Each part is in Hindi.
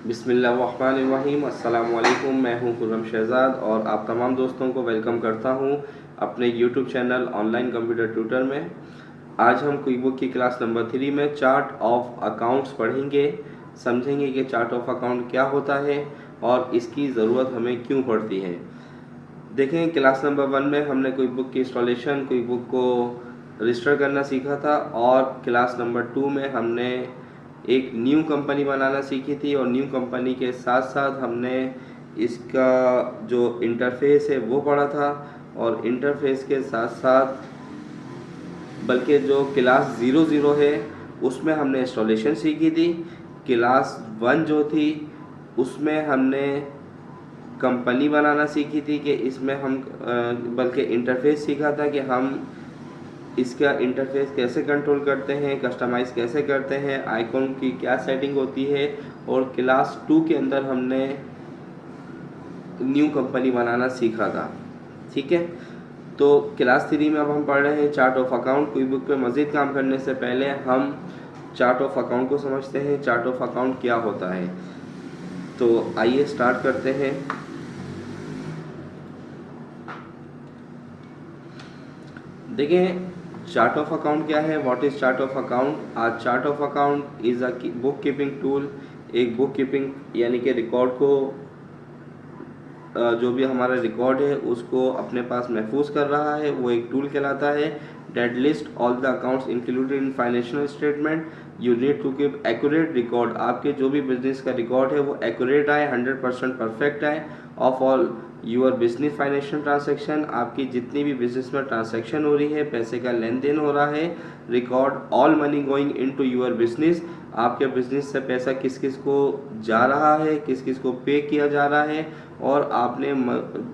बिस्मिल्लाहिर्रहमानिर्रहीम। अस्सलाम वालेकुम। मैं हूं खुर्रम शहज़ाद और आप तमाम दोस्तों को वेलकम करता हूं अपने YouTube channel online computer tutor में। आज हम क्विक बुक की क्लास नंबर 3 में चार्ट ऑफ अकाउंट्स पढ़ेंगे, समझेंगे कि चार्ट ऑफ अकाउंट क्या होता है और इसकी ज़रूरत हमें क्यों पड़ती है। देखें, क्लास नंबर 1 में हमने क्विक बुक की इंस्टॉलेशन, क्विक बुक को रजिस्टर करना सीखा था और क्लास नंबर 2 में हमने एक न्यू कंपनी बनाना सीखी थी और न्यू कंपनी के साथ साथ हमने इसका जो इंटरफेस है वो पढ़ा था और इंटरफेस के साथ साथ बल्कि जो क्लास 00 है उसमें हमने इंस्टॉलेशन सीखी थी। क्लास 1 जो थी उसमें हमने कंपनी बनाना सीखी थी कि इसमें हम बल्कि इंटरफेस सीखा था कि हम इसका इंटरफेस कैसे कंट्रोल करते हैं, कस्टमाइज़ कैसे करते हैं, आइकॉन की क्या सेटिंग होती है। और क्लास 2 के अंदर हमने न्यू कंपनी बनाना सीखा था। ठीक है, तो क्लास 3 में अब हम पढ़ रहे हैं chart of account. Quick book पे मज़ीद काम करने से पहले हम चार्ट ऑफ अकाउंट को समझते हैं, चार्ट ऑफ अकाउंट क्या होता है। तो आइए स्टार्ट करते हैं। देखें, चार्ट ऑफ अकाउंट क्या है, what is chart of account. आज chart of account is a book keeping tool. एक बुक कीपिंग यानी कि रिकॉर्ड को जो भी हमारा रिकॉर्ड है उसको अपने पास महफूज कर रहा है, वो एक टूल कहलाता है। That list all the accounts included in financial statement. You need to keep accurate record. आपके जो भी बिजनेस का रिकॉर्ड है वो एक्यूरेट आए, 100% परफेक्ट आए of all your business financial transaction. आपकी जितनी भी बिजनेस में ट्रांजैक्शन हो रही है, पैसे का लेन देन हो रहा है, record all money going into your business. आपके बिजनेस से पैसा किस किस को जा रहा है, किस किस को पे किया जा रहा है और आपने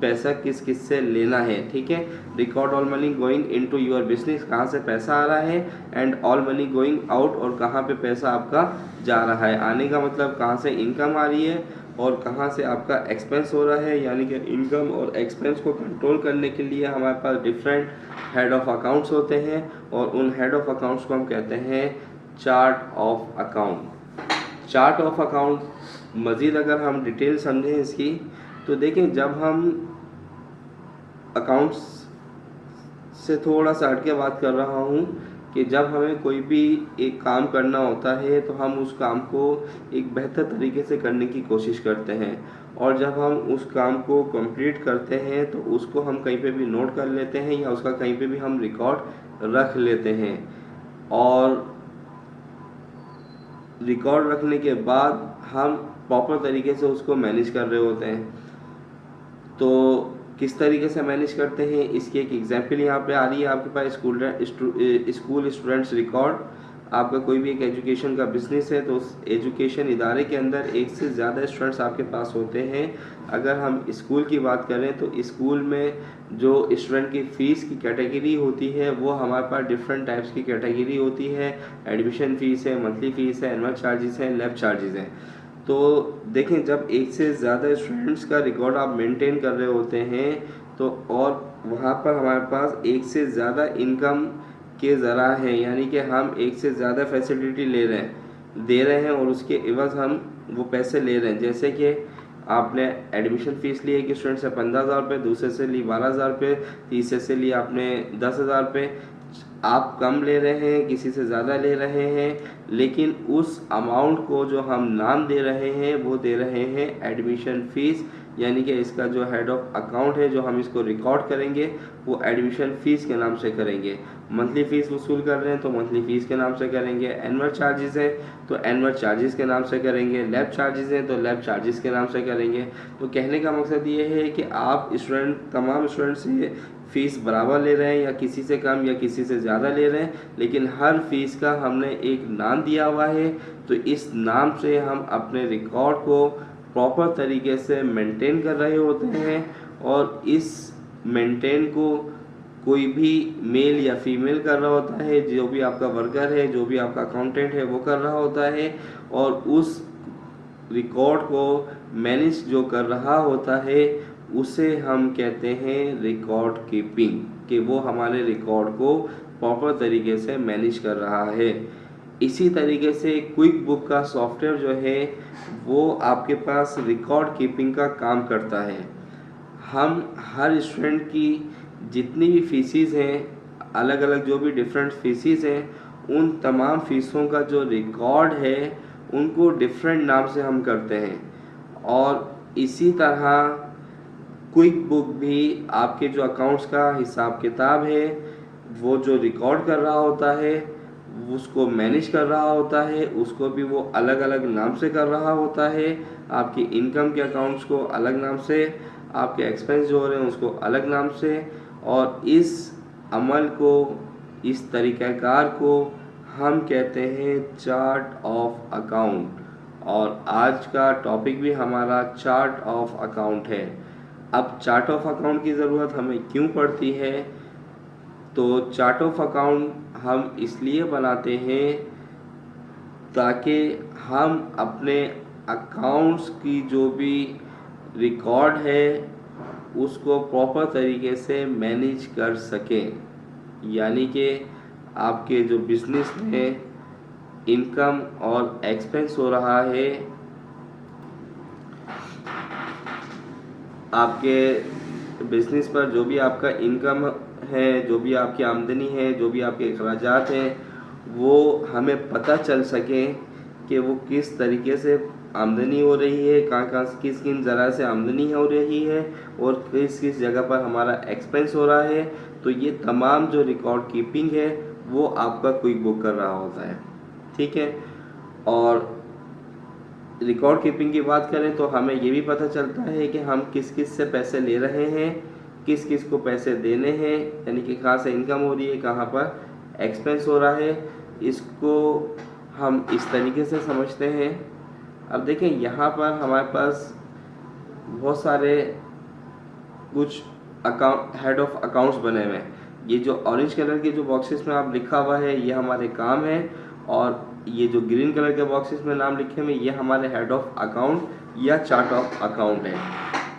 पैसा किस किस से लेना है। ठीक है, record all money going into your business, कहाँ से पैसा आ रहा है, and all money going out, और कहाँ पे पैसा आपका जा रहा है। आने का मतलब कहाँ से इनकम आ रही है और कहाँ से आपका एक्सपेंस हो रहा है। यानी कि इनकम और एक्सपेंस को कंट्रोल करने के लिए हमारे पास डिफरेंट हेड ऑफ अकाउंट्स होते हैं और उन हेड ऑफ अकाउंट्स को हम कहते हैं chart of account. Chart of account मज़ीद अगर हम डिटेल समझें इसकी, तो देखें, जब हम अकाउंट्स से थोड़ा सा हट के बात कर रहा हूँ कि जब हमें कोई भी एक काम करना होता है तो हम उस काम को एक बेहतर तरीके से करने की कोशिश करते हैं और जब हम उस काम को कंप्लीट करते हैं तो उसको हम कहीं पे भी नोट कर लेते हैं या उसका कहीं पे भी हम रिकॉर्ड रख लेते हैं। और रिकॉर्ड रखने के बाद हम प्रॉपर तरीके से उसको मैनेज कर रहे होते हैं। तो किस तरीके से मैनेज करते हैं इसकी एक एग्जांपल यहाँ पे आ रही है आपके पास। School students record. आपका कोई भी एक एजुकेशन का बिजनेस है तो उस एजुकेशन इदारे के अंदर एक से ज़्यादा स्टूडेंट्स आपके पास होते हैं। अगर हम स्कूल की बात करें तो स्कूल में जो स्टूडेंट की फ़ीस की कैटेगरी होती है वो हमारे पास डिफरेंट टाइप्स की कैटेगरी होती है। एडमिशन फ़ीस है, मंथली फ़ीस है, एनुअल चार्जेस हैं, लैब चार्जेस हैं। तो देखें, जब एक से ज़्यादा स्टूडेंट्स का रिकॉर्ड आप मेंटेन कर रहे होते हैं तो और वहाँ पर हमारे पास एक से ज़्यादा इनकम के ज़रा हैं, यानी कि हम एक से ज़्यादा फैसिलिटी दे रहे हैं और उसके एवज़ हम वो पैसे ले रहे हैं। जैसे कि आपने एडमिशन फ़ीस ली एक स्टूडेंट से 15,000 रुपये, दूसरे से ली 12,000 रुपये, तीसरे से ली आपने 10,000 रुपये। आप कम ले रहे हैं, किसी से ज़्यादा ले रहे हैं, लेकिन उस अमाउंट को जो हम नाम दे रहे हैं वो दे रहे हैं एडमिशन फ़ीस। यानी कि इसका जो हेड ऑफ अकाउंट है, जो हम इसको रिकॉर्ड करेंगे, वो एडमिशन फ़ीस के नाम से करेंगे। मंथली फ़ीस वसूल कर रहे हैं तो मंथली फ़ीस के नाम से करेंगे। एनुअल चार्जेस हैं तो एनुअल चार्जेस के नाम से करेंगे। लैब चार्जेस हैं तो लैब चार्जेस के नाम से करेंगे। तो कहने का मकसद ये है कि आप तमाम स्टूडेंट से फ़ीस बराबर ले रहे हैं या किसी से कम या किसी से ज़्यादा ले रहे हैं, लेकिन हर फ़ीस का हमने एक नाम दिया हुआ है। तो इस नाम से हम अपने रिकॉर्ड को प्रॉपर तरीके से मेंटेन कर रहे होते हैं और इस मेंटेन को कोई भी मेल या फीमेल कर रहा होता है। जो भी आपका वर्कर है, जो भी आपका अकाउंटेंट है, वो कर रहा होता है और उस रिकॉर्ड को मैनेज जो कर रहा होता है उसे हम कहते हैं रिकॉर्ड कीपिंग, कि वो हमारे रिकॉर्ड को प्रॉपर तरीके से मैनेज कर रहा है। इसी तरीके से क्विक बुक का सॉफ्टवेयर जो है वो आपके पास रिकॉर्ड कीपिंग का काम करता है। हम हर स्टूडेंट की जितनी भी फीसिस हैं, अलग अलग जो भी डिफरेंट फीसिस हैं, उन तमाम फीसों का जो रिकॉर्ड है उनको डिफरेंट नाम से हम करते हैं। और इसी तरह क्विक बुक भी आपके जो अकाउंट्स का हिसाब किताब है वो जो रिकॉर्ड कर रहा होता है, उसको मैनेज कर रहा होता है, उसको भी वो अलग अलग नाम से कर रहा होता है। आपकी इनकम के अकाउंट्स को अलग नाम से, आपके एक्सपेंस जो हो रहे हैं उसको अलग नाम से। और इस अमल को, इस तरीक़ाकार को हम कहते हैं चार्ट ऑफ अकाउंट। और आज का टॉपिक भी हमारा चार्ट ऑफ अकाउंट है। अब चार्ट ऑफ अकाउंट की ज़रूरत हमें क्यों पड़ती है? तो चार्ट ऑफ अकाउंट हम इसलिए बनाते हैं ताकि हम अपने अकाउंट्स की जो भी रिकॉर्ड है उसको प्रॉपर तरीके से मैनेज कर सकें। यानी कि आपके जो बिजनेस में इनकम और एक्सपेंस हो रहा है, आपके बिजनेस पर जो भी आपका इनकम है, जो भी आपकी आमदनी है, जो भी आपके अखराजात हैं, वो हमें पता चल सके कि वो किस तरीके से आमदनी हो रही है, कहाँ कहाँ से किस किन ज़रा से आमदनी हो रही है और किस किस जगह पर हमारा एक्सपेंस हो रहा है। तो ये तमाम जो रिकॉर्ड कीपिंग है वो आपका क्विक बुक कर रहा होता है। ठीक है। और रिकॉर्ड कीपिंग की बात करें तो हमें ये भी पता चलता है कि हम किस किस से पैसे ले रहे हैं, किस किस को पैसे देने हैं, यानी कि कहाँ से इनकम हो रही है, कहाँ पर एक्सपेंस हो रहा है। इसको हम इस तरीके से समझते हैं। अब देखें यहाँ पर हमारे पास बहुत सारे कुछ अकाउंट, हेड ऑफ अकाउंट्स बने हुए हैं। ये जो ऑरेंज कलर के जो बॉक्सेस में आप लिखा हुआ है ये हमारे काम है, और ये जो ग्रीन कलर के बॉक्सेस में नाम लिखे हुए ये हमारे हेड ऑफ अकाउंट या चार्ट ऑफ अकाउंट है।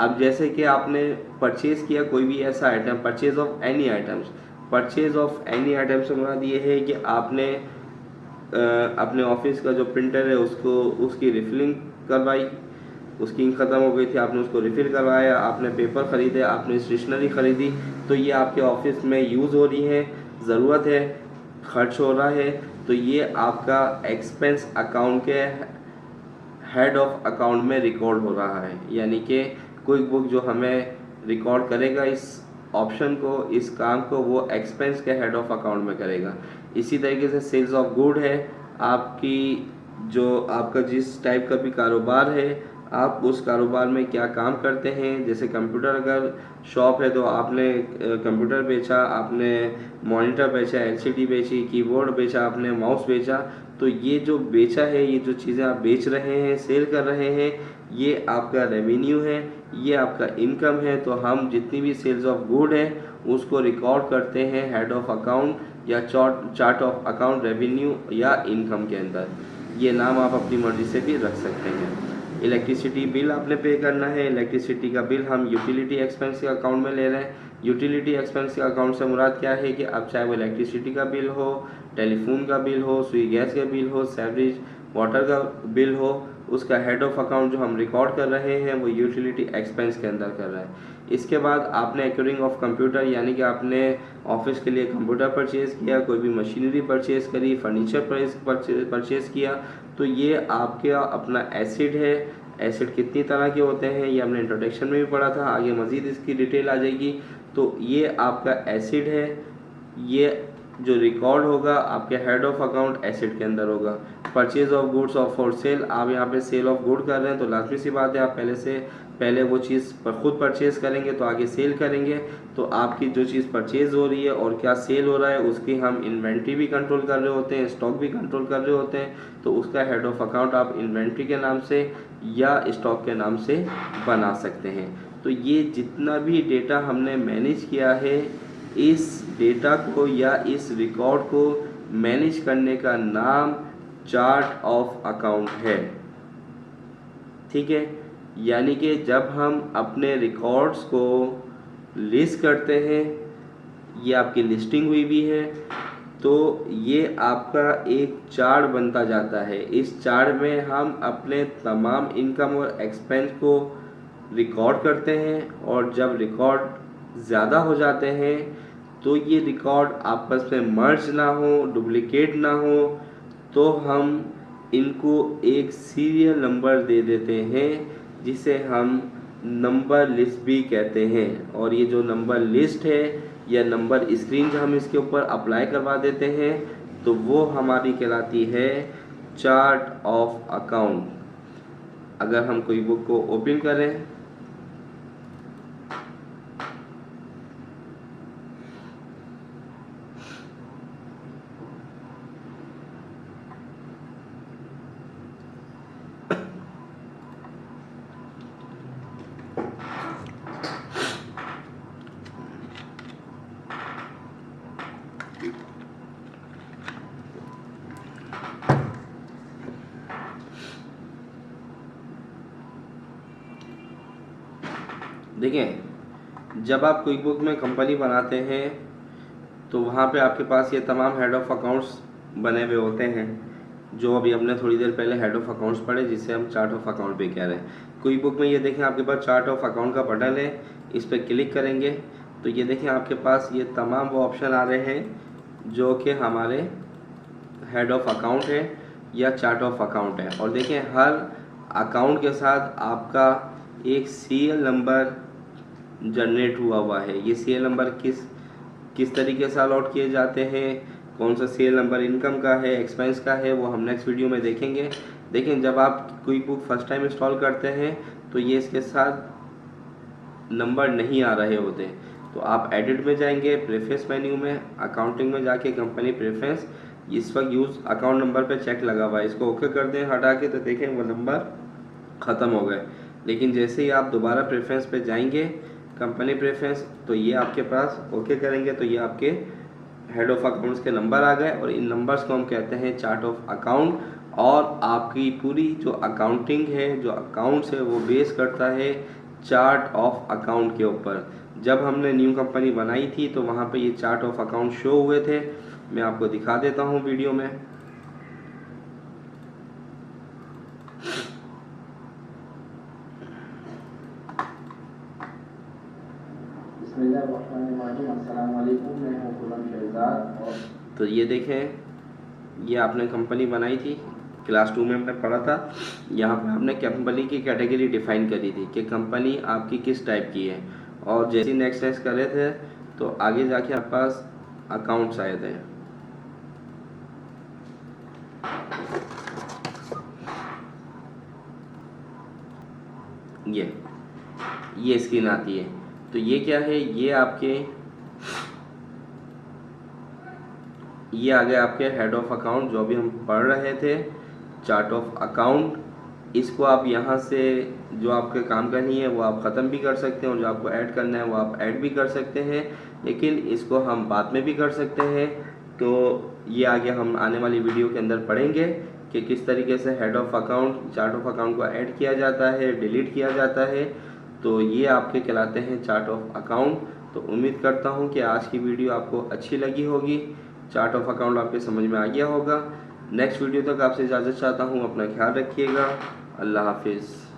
अब जैसे कि आपने परचेज़ किया कोई भी ऐसा item, purchase of any items, purchase of any item से मुराद ये है कि आपने अपने ऑफिस का जो प्रिंटर है उसको, उसकी रिफिलिंग करवाई, उसकी इंक ख़त्म हो गई थी, आपने उसको रिफ़िल करवाया, आपने पेपर ख़रीदे, आपने स्टेशनरी ख़रीदी, तो ये आपके ऑफिस में यूज़ हो रही है, ज़रूरत है, खर्च हो रहा है। तो ये आपका एक्सपेंस अकाउंट के हेड ऑफ अकाउंट में रिकॉर्ड हो रहा है। यानी कि क्विक बुक जो हमें रिकॉर्ड करेगा इस ऑप्शन को, इस काम को, वो एक्सपेंस के हेड ऑफ अकाउंट में करेगा। इसी तरीके से सेल्स ऑफ गुड है, आपकी जो आपका जिस टाइप का भी कारोबार है, आप उस कारोबार में क्या काम करते हैं। जैसे कंप्यूटर अगर शॉप है तो आपने कंप्यूटर बेचा, आपने मॉनिटर बेचा, एलसीडी बेची, कीबोर्ड बेचा, आपने माउस बेचा। तो ये जो बेचा है, ये जो चीज़ें आप बेच रहे हैं, सेल कर रहे हैं, ये आपका रेवेन्यू है, ये आपका इनकम है। तो हम जितनी भी सेल्स ऑफ गुड है उसको रिकॉर्ड करते हैं हेड ऑफ अकाउंट या चार्ट ऑफ अकाउंट, रेवेन्यू या इनकम के अंदर। ये नाम आप अपनी मर्ज़ी से भी रख सकते हैं। इलेक्ट्रिसिटी बिल आपने पे करना है, इलेक्ट्रिसिटी का बिल हम यूटिलिटी एक्सपेंस के अकाउंट में ले रहे हैं। यूटिलिटी एक्सपेंस के अकाउंट से मुराद क्या है कि अब चाहे वो इलेक्ट्रिसिटी का बिल हो, टेलीफोन का बिल हो, सुई गैस का बिल हो, सेवरेज वाटर का बिल हो, उसका हेड ऑफ अकाउंट जो हम रिकॉर्ड कर रहे हैं वो यूटिलिटी एक्सपेंस के अंदर कर रहा है। इसके बाद आपने एक्यूरिंग ऑफ कंप्यूटर, यानी कि आपने ऑफिस के लिए कंप्यूटर परचेज़ किया, कोई भी मशीनरी परचेज़ करी, फर्नीचर परचेज़ किया, तो ये आपके अपना एसिड है। एसिड कितनी तरह के होते हैं ये हमने इंट्रोडक्शन में भी पढ़ा था, आगे मज़ीद इसकी डिटेल आ जाएगी। तो ये आपका एसिड है, ये जो रिकॉर्ड होगा आपके हेड ऑफ अकाउंट एसिड के अंदर होगा। Purchase of goods of for sale, आप यहाँ पे सेल ऑफ गुड कर रहे हैं तो लाजमी सी बात है आप पहले वो चीज़ पर खुद परचेज़ करेंगे तो आगे सेल करेंगे। तो आपकी जो चीज़ परचेज़ हो रही है और क्या सेल हो रहा है उसकी हम इन्वेंट्री भी कंट्रोल कर रहे होते हैं, स्टॉक भी कंट्रोल कर रहे होते हैं। तो उसका हेड ऑफ अकाउंट आप इन्वेंट्री के नाम से या स्टॉक के नाम से बना सकते हैं। तो ये जितना भी डेटा हमने मैनेज किया है, इस डेटा को या इस रिकॉर्ड को मैनेज करने का नाम चार्ट ऑफ अकाउंट है। ठीक है। यानी कि जब हम अपने रिकॉर्ड्स को लिस्ट करते हैं, ये आपकी लिस्टिंग हुई भी है, तो ये आपका एक चार्ट बनता जाता है। इस चार्ट में हम अपने तमाम इनकम और एक्सपेंस को रिकॉर्ड करते हैं, और जब रिकॉर्ड ज़्यादा हो जाते हैं तो ये रिकॉर्ड आपस में मर्ज ना हो, डुप्लिकेट ना हो, तो हम इनको एक सीरियल नंबर दे देते हैं, जिसे हम नंबर लिस्ट भी कहते हैं। और ये जो नंबर लिस्ट है या नंबर स्क्रीन जो हम इसके ऊपर अप्लाई करवा देते हैं, तो वो हमारी कहलाती है चार्ट ऑफ अकाउंट। अगर हम कोई बुक को ओपन करें, देखें, जब आप क्विक बुक में कंपनी बनाते हैं तो वहाँ पे आपके पास ये तमाम हेड ऑफ अकाउंट्स बने हुए होते हैं, जो अभी हमने थोड़ी देर पहले हेड ऑफ अकाउंट्स पढ़े, जिसे हम चार्ट ऑफ अकाउंट भी कह रहे हैं। क्विक बुक में ये देखें आपके पास चार्ट ऑफ अकाउंट का बटन है, इस पर क्लिक करेंगे तो ये देखें आपके पास ये तमाम वो ऑप्शन आ रहे हैं जो कि हमारे हेड ऑफ अकाउंट है या चार्ट ऑफ अकाउंट है। और देखें, हर अकाउंट के साथ आपका एक सीरियल नंबर जनरेट हुआ है। ये सीरियल नंबर किस तरीके से अलॉट किए जाते हैं, कौन सा सीरियल नंबर इनकम का है, एक्सपेंस का है, वो हम नेक्स्ट वीडियो में देखेंगे। देखें, जब आप quick book first time install करते हैं तो ये इसके साथ नंबर नहीं आ रहे होते, तो आप एडिट में जाएंगे, प्रेफरेंस मेन्यू में अकाउंटिंग में जाके कंपनी प्रेफरेंस, इस वक्त यूज़ अकाउंट नंबर पे चेक लगा हुआ है, इसको ओके कर दें हटा के, तो देखें वो नंबर ख़त्म हो गए। लेकिन जैसे ही आप दोबारा प्रेफरेंस पे जाएंगे, कंपनी प्रेफरेंस, तो ये आपके पास ओके करेंगे तो ये आपके हेड ऑफ अकाउंट्स के नंबर आ गए, और इन नंबर्स को हम कहते हैं चार्ट ऑफ अकाउंट। और आपकी पूरी जो अकाउंटिंग है, जो अकाउंट्स है, वो बेस करता है चार्ट ऑफ अकाउंट के ऊपर। जब हमने न्यू कंपनी बनाई थी तो वहाँ पे ये चार्ट ऑफ अकाउंट शो हुए थे। मैं आपको दिखा देता हूँ वीडियो में। तो ये देखें, ये आपने कंपनी बनाई थी, क्लास 2 में हमने पढ़ा था। यहाँ पे आपने कंपनी की कैटेगरी डिफाइन करी थी कि कंपनी आपकी किस टाइप की है, और जैसे नेक्स्ट कर रहे थे तो आगे जाके आपके पास अकाउंट्स आए थे। ये स्क्रीन आती है, तो ये क्या है, ये आ गए आपके हेड ऑफ अकाउंट, जो भी हम पढ़ रहे थे, चार्ट ऑफ अकाउंट। इसको आप यहाँ से जो आपके काम करनी है वो आप ख़त्म भी कर सकते हैं, और जो आपको ऐड करना है वो आप ऐड भी कर सकते हैं, लेकिन इसको हम बाद में भी कर सकते हैं। तो ये आगे हम आने वाली वीडियो के अंदर पढ़ेंगे कि किस तरीके से head of account, chart of account को ऐड किया जाता है, डिलीट किया जाता है। तो ये आपके कहलाते हैं चार्ट ऑफ अकाउंट। तो उम्मीद करता हूँ कि आज की वीडियो आपको अच्छी लगी होगी, चार्ट ऑफ अकाउंट आपके समझ में आ गया होगा। नेक्स्ट वीडियो तक आपसे इजाज़त चाहता हूँ, अपना ख्याल रखिएगा, अल्लाह हाफिज़।